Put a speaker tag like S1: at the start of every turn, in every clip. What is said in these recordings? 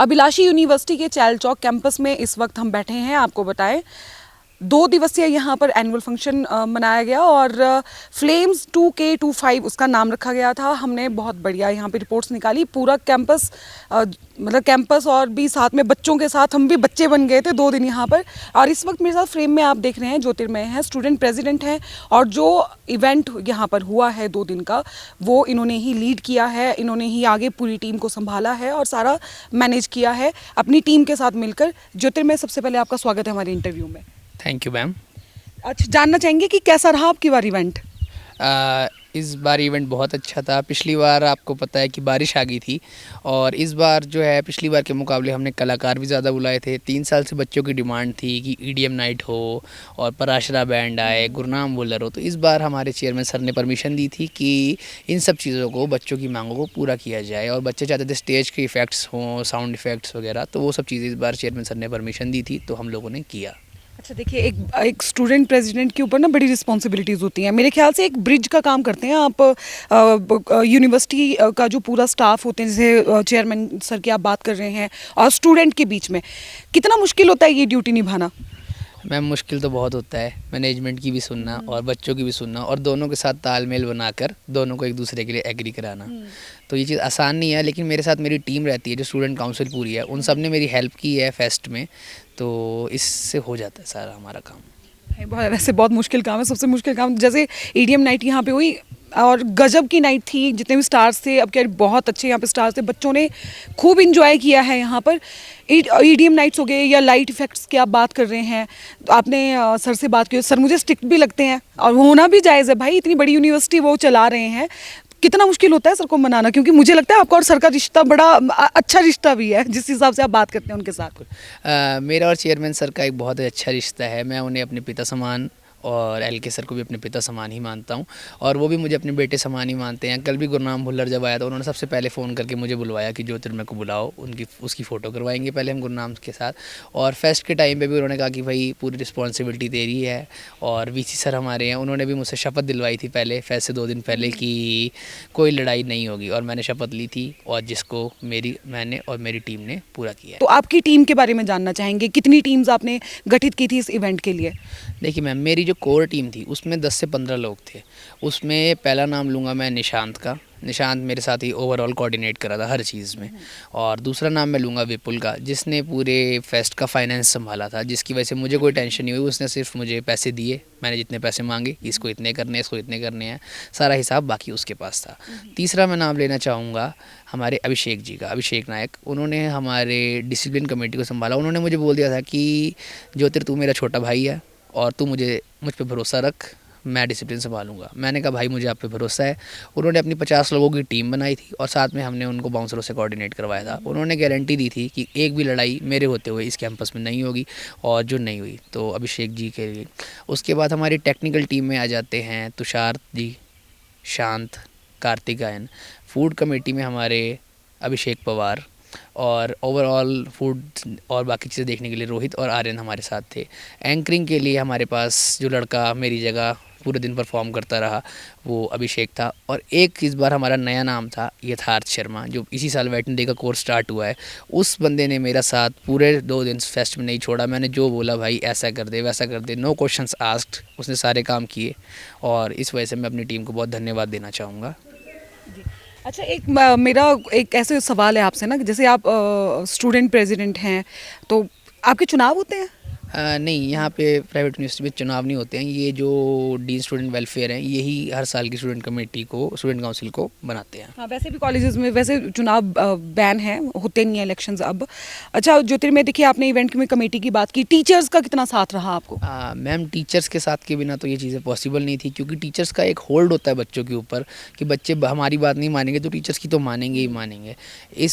S1: अभिलाषी university के चैल चौक campus में इस वक्त हम बैठे हैं। आपको बताएं 2 दिवसीय यहाँ पर एनुअल फंक्शन मनाया गया और फ्लेम्स 2K25 उसका नाम रखा गया था। हमने बहुत बढ़िया यहाँ पे रिपोर्ट्स निकाली। पूरा कैंपस मतलब कैंपस और भी साथ में बच्चों के साथ हम भी बच्चे बन गए थे 2 दिन यहाँ पर। और इस वक्त मेरे साथ फ्रेम में आप देख रहे हैं ज्योतिर्मय हैं, स्टूडेंट प्रेसिडेंट हैं और जो इवेंट यहाँ पर हुआ है 2 दिन का वो इन्होंने ही लीड किया है, इन्होंने ही आगे पूरी टीम को संभाला है और सारा मैनेज किया है अपनी टीम के साथ मिलकर। ज्योतिर्मय, सबसे पहले आपका स्वागत है हमारे इंटरव्यू में।
S2: Thank you ma'am.
S1: अच्छा, जानना चाहेंगे कि कैसा रहा आपकी बार इवेंट?
S2: इस बार इवेंट बहुत अच्छा था। पिछली बार आपको पता है कि बारिश आ गई थी और इस बार जो है पिछली बार के मुकाबले हमने कलाकार भी ज़्यादा बुलाए थे। 3 साल से बच्चों की डिमांड थी कि ईडीएम नाइट हो और पराशरा बैंड आए, गुरनाम बुलर हो। तो इस बार हमारे चेयरमैन सर ने परमिशन दी थी कि इन सब चीज़ों को, बच्चों की मांगों को पूरा किया जाए और बच्चे चाहते थे स्टेज के इफ़ेक्ट्स हों, साउंड इफ़ेक्ट्स वगैरह। तो वो सब चीज़ें इस बार चेयरमैन सर ने परमिशन दी थी तो हम लोगों ने किया।
S1: अच्छा, देखिए एक स्टूडेंट प्रेसिडेंट के ऊपर ना बड़ी रिस्पॉन्सिबिलिटीज़ होती हैं। मेरे ख्याल से एक ब्रिज का काम करते हैं आप। यूनिवर्सिटी का जो पूरा स्टाफ होते हैं, जैसे चेयरमैन सर की आप बात कर रहे हैं, और स्टूडेंट के बीच में कितना मुश्किल होता है ये ड्यूटी निभाना?
S2: मैम मुश्किल तो बहुत होता है, मैनेजमेंट की भी सुनना और बच्चों की भी सुनना और दोनों के साथ तालमेल बनाकर दोनों को एक दूसरे के लिए एग्री कराना। तो ये चीज़ आसान नहीं है, लेकिन मेरे साथ मेरी टीम रहती है जो स्टूडेंट काउंसिल पूरी है, उन सब ने मेरी हेल्प की है फेस्ट में। तो इससे हो जाता है सारा हमारा काम।
S1: वैसे बहुत मुश्किल काम है, सबसे मुश्किल काम। जैसे ईडीएम नाइट यहाँ पे हुई और गजब की नाइट थी, जितने भी स्टार्स थे, अब क्या बहुत अच्छे यहाँ पे स्टार्स थे, बच्चों ने खूब इंजॉय किया है यहाँ पर। ईडीएम नाइट्स हो गए या लाइट इफेक्ट्स की आप बात कर रहे हैं, तो आपने सर से बात की। सर मुझे स्ट्रिक्ट भी लगते हैं और होना भी जायज़ है भाई, इतनी बड़ी यूनिवर्सिटी वो चला रहे हैं। कितना मुश्किल होता है सर को मनाना? क्योंकि मुझे लगता है आपका और सर का रिश्ता बड़ा अच्छा रिश्ता भी है, जिस हिसाब से आप बात करते हैं उनके साथ।
S2: मेरा और चेयरमैन सर का एक बहुत अच्छा रिश्ता है। मैं उन्हें अपने पिता समान और एलके सर को भी अपने पिता समान ही मानता हूँ और वो भी मुझे अपने बेटे समान ही मानते हैं। कल भी गुरनाम भुल्लर जब आया तो उन्होंने सबसे पहले फ़ोन करके मुझे बुलवाया कि ज्योतिर्मय को बुलाओ, उसकी फ़ोटो करवाएंगे पहले हम गुरनाम के साथ। और फेस्ट के टाइम पे भी उन्होंने कहा कि भाई पूरी रिस्पॉन्सिबिलिटी तेरी है। और वीसी सर हमारे हैं, उन्होंने भी मुझसे शपथ दिलवाई थी पहले फेस्ट से 2 दिन पहले कि कोई लड़ाई नहीं होगी और मैंने शपथ ली थी और जिसको मैंने और मेरी टीम ने पूरा किया।
S1: तो आपकी टीम के बारे में जानना चाहेंगे, कितनी टीम्स आपने गठित की थी इस इवेंट के लिए?
S2: देखिए मैम, मेरी जो कोर टीम थी उसमें 10 से 15 लोग थे। उसमें पहला नाम लूँगा मैं निशांत का। निशांत मेरे साथ ही ओवरऑल कोऑर्डिनेट करा था हर चीज़ में। और दूसरा नाम मैं लूँगा विपुल का, जिसने पूरे फेस्ट का फाइनेंस संभाला था, जिसकी वजह से मुझे कोई टेंशन नहीं हुई। उसने सिर्फ मुझे पैसे दिए, मैंने जितने पैसे मांगे, इसको इतने करने हैं, इसको इतने करने हैं, सारा हिसाब बाकी उसके पास था। तीसरा मैं नाम लेना चाहूँगा हमारे अभिषेक जी का, अभिषेक नायक। उन्होंने हमारे डिसिप्लिन कमेटी को संभाला। उन्होंने मुझे बोल दिया था कि ज्योतिर तू मेरा छोटा भाई है और तू मुझ पे भरोसा रख, मैं डिसिप्लिन संभालूंगा। मैंने कहा भाई मुझे आप पे भरोसा है। उन्होंने अपनी 50 लोगों की टीम बनाई थी और साथ में हमने उनको बाउंसरों से कोऑर्डिनेट करवाया था। उन्होंने गारंटी दी थी कि एक भी लड़ाई मेरे होते हुए इस कैंपस में नहीं होगी और जो नहीं हुई तो अभिषेक जी के लिए। उसके बाद हमारी टेक्निकल टीम में आ जाते हैं तुषार जी, शांत, कार्तिकायन। फूड कमेटी में हमारे अभिषेक पवार और ओवरऑल फूड और बाकी चीज़ें देखने के लिए रोहित और आर्यन हमारे साथ थे। एंकरिंग के लिए हमारे पास जो लड़का मेरी जगह पूरे दिन परफॉर्म करता रहा वो अभिषेक था। और एक इस बार हमारा नया नाम था यथार्थ शर्मा, जो इसी साल वेटनरी का कोर्स स्टार्ट हुआ है। उस बंदे ने मेरा साथ पूरे 2 दिन फेस्ट में नहीं छोड़ा। मैंने जो बोला भाई ऐसा कर दे वैसा कर दे, नो क्वेश्चंस आस्क्ड, उसने सारे काम किए और इस वजह से मैं अपनी टीम को बहुत धन्यवाद देना चाहूँगा।
S1: अच्छा, मेरा एक ऐसे सवाल है आपसे ना, जैसे आप स्टूडेंट प्रेसिडेंट हैं तो आपके चुनाव होते हैं?
S2: नहीं, यहाँ पे प्राइवेट यूनिवर्सिटी में चुनाव नहीं होते हैं। ये जो डीन स्टूडेंट वेलफेयर हैं यही हर साल की स्टूडेंट कमेटी को, स्टूडेंट काउंसिल को बनाते हैं।
S1: हाँ, वैसे भी कॉलेजेस में वैसे चुनाव बैन है, होते नहीं है इलेक्शंस अब। अच्छा ज्योतिर्मय, देखिए आपने इवेंट में कमेटी की बात की, टीचर्स का कितना साथ रहा आपको?
S2: मैम टीचर्स के साथ के बिना तो ये चीज़ें पॉसिबल नहीं थी, क्योंकि टीचर्स का एक होल्ड होता है बच्चों के ऊपर कि बच्चे हमारी बात नहीं मानेंगे तो टीचर्स की तो मानेंगे ही मानेंगे।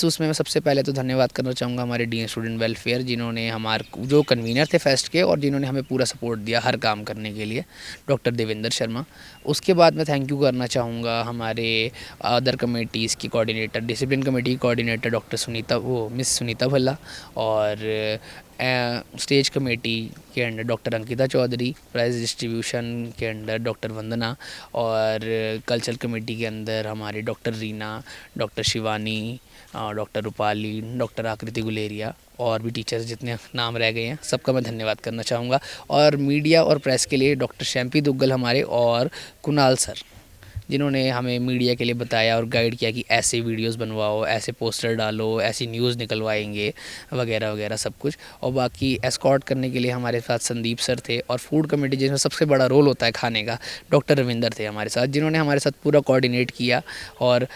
S2: उसमें मैं सबसे पहले तो धन्यवाद करना चाहूँगा हमारे डीन स्टूडेंट वेलफेयर, जिन्होंने हमारे जो कन्वीनर थे फेस्ट के और जिन्होंने हमें पूरा सपोर्ट दिया हर काम करने के लिए, डॉक्टर देवेंद्र शर्मा। उसके बाद मैं थैंक यू करना चाहूँगा हमारे अदर कमेटीज़ की कोऑर्डिनेटर, डिसिप्लिन कमेटी की कोऑर्डिनेटर डॉक्टर सुनीता, वो मिस सुनीता भल्ला, और स्टेज कमेटी के under doctor Ankita Chaudhary, prize distribution के अंडर डॉक्टर वंदना, और कल्चरल कमेटी के अंदर हमारे doctor Reena, doctor Shivani, doctor Rupali, doctor Akriti Guleria, और भी टीचर्स जितने नाम रह गए हैं सबका मैं धन्यवाद करना चाहूँगा। और मीडिया और प्रेस के लिए डॉक्टर शैम्पी दुग्गल हमारे, और कुणाल सर, जिन्होंने हमें मीडिया के लिए बताया और गाइड किया कि ऐसे वीडियोस बनवाओ, ऐसे पोस्टर डालो, ऐसी न्यूज़ निकलवाएंगे, वगैरह वगैरह सब कुछ। और बाकी एस्कॉर्ट करने के लिए हमारे साथ संदीप सर थे, और फूड कमेटी जिसमें सबसे बड़ा रोल होता है खाने का, डॉक्टर रविंदर थे हमारे साथ, जिन्होंने हमारे साथ पूरा कोऑर्डिनेट किया। और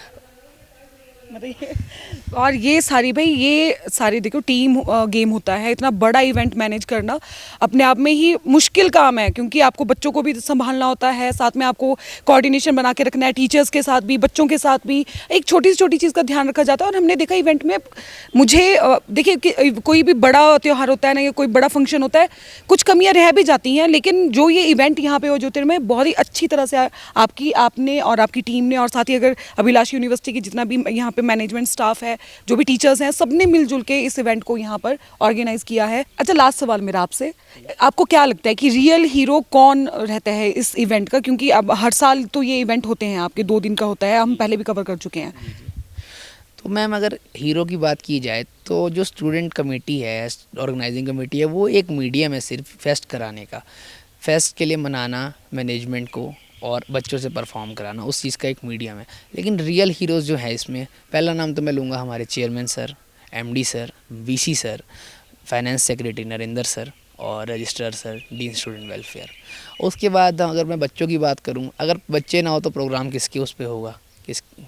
S1: और ये सारी भाई, ये सारी देखो टीम गेम होता है। इतना बड़ा इवेंट मैनेज करना अपने आप में ही मुश्किल काम है, क्योंकि आपको बच्चों को भी संभालना होता है, साथ में आपको कोऑर्डिनेशन बना के रखना है, टीचर्स के साथ भी, बच्चों के साथ भी। एक छोटी से छोटी चीज़ का ध्यान रखा जाता है। और हमने देखा इवेंट में, मुझे देखिए कि कोई भी बड़ा त्यौहार होता है ना, या कोई बड़ा फंक्शन होता है, कुछ कमियां रह भी जाती हैं, लेकिन जो ये इवेंट यहाँ पे हो ज्योतिर्मय, बहुत ही अच्छी तरह से आपने और आपकी टीम ने, और साथ ही अगर अभिलाष यूनिवर्सिटी की जितना भी यहाँ पे मैनेजमेंट स्टाफ है, जो भी टीचर्स हैं, सबने मिलजुल के इस इवेंट को यहाँ पर ऑर्गेनाइज किया है। अच्छा, लास्ट सवाल मेरा आपसे, आपको क्या लगता है कि रियल हीरो कौन रहता है इस इवेंट का? क्योंकि अब हर साल तो ये इवेंट होते हैं, आपके 2 दिन का होता है, हम पहले भी कवर कर चुके हैं।
S2: तो मैम, अगर हीरो की बात की जाए तो जो स्टूडेंट कमेटी है, ऑर्गेनाइजिंग कमेटी है, वो एक मीडियम है सिर्फ फेस्ट कराने का, फेस्ट के लिए मनाना मैनेजमेंट को और बच्चों से परफॉर्म कराना, उस चीज़ का एक मीडियम है। लेकिन रियल हीरोज़ जो है इसमें, पहला नाम तो मैं लूँगा हमारे chairman sir, MD sir, VC sir, finance secretary Narendra sir, और registrar sir, dean student welfare. उसके बाद अगर मैं बच्चों की बात करूँ, अगर बच्चे ना हो तो प्रोग्राम किसके उस पे होगा,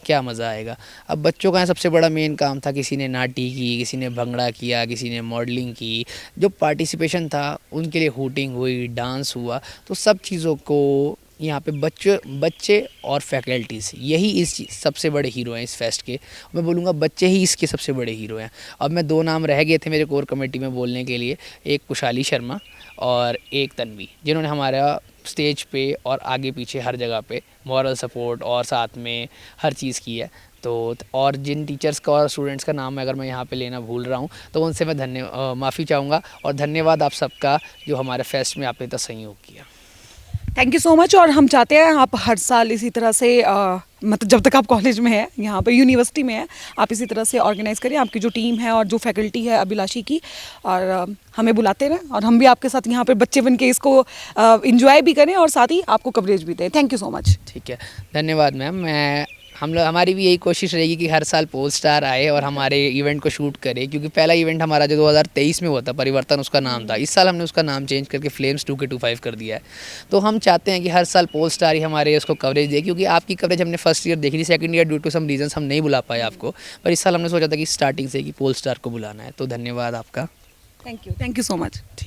S2: क्या मज़ा आएगा। अब बच्चों का सबसे बड़ा मेन काम था, किसी ने नाटी की, किसी ने भंगड़ा किया, किसी ने मॉडलिंग की, जो पार्टिसिपेशन था उनके लिए हूटिंग हुई, डांस हुआ। तो सब चीज़ों को यहाँ पे बच्चे और फैकल्टीज़, यही इस सबसे बड़े हीरो हैं इस फेस्ट के। मैं बोलूँगा बच्चे ही इसके सबसे बड़े हीरो हैं। अब मैं 2 नाम रह गए थे मेरे कोर कमेटी में बोलने के लिए, एक कुशाली शर्मा और एक तन्वी, जिन्होंने हमारा स्टेज पे और आगे पीछे हर जगह पे मॉरल सपोर्ट और साथ में हर चीज़ की है। तो और जिन टीचर्स का और स्टूडेंट्स का नाम अगर मैं यहाँ पे लेना भूल रहा हूँ तो उनसे मैं माफ़ी चाहूँगा, और धन्यवाद आप सबका जो हमारे फेस्ट में आपने इतना सहयोग किया।
S1: Thank you so much. और हम चाहते हैं आप हर साल इसी तरह से मतलब जब तक आप कॉलेज में हैं, यहाँ पर यूनिवर्सिटी में हैं, आप इसी तरह से ऑर्गेनाइज़ करें, आपकी जो टीम है और जो फैकल्टी है अभिलाषी की, और हमें बुलाते रहें, और हम भी आपके साथ यहाँ पर बच्चे बन के इसको इंजॉय भी करें और साथ ही आपको कवरेज भी दें। Thank you so much.
S2: ठीक है, धन्यवाद मैम। हमारी भी यही कोशिश रहेगी कि हर साल पोल स्टार आए और हमारे इवेंट को शूट करे, क्योंकि पहला इवेंट हमारा जो 2023 में हुआ था, परिवर्तन उसका नाम था, इस साल हमने उसका नाम चेंज करके फ्लेम्स 2K25 कर दिया है। तो हम चाहते हैं कि हर साल पोल स्टार ही हमारे उसको कवरेज दे, क्योंकि आपकी कवरेज हमने फर्स्ट ईयर देखी थी, second year due to some reasons हम नहीं बुला पाए आपको, पर इस साल हमने सोचा था कि स्टार्टिंग से कि पोल स्टार को बुलाना है। तो धन्यवाद आपका।
S1: Thank you so much.
S2: ठीक।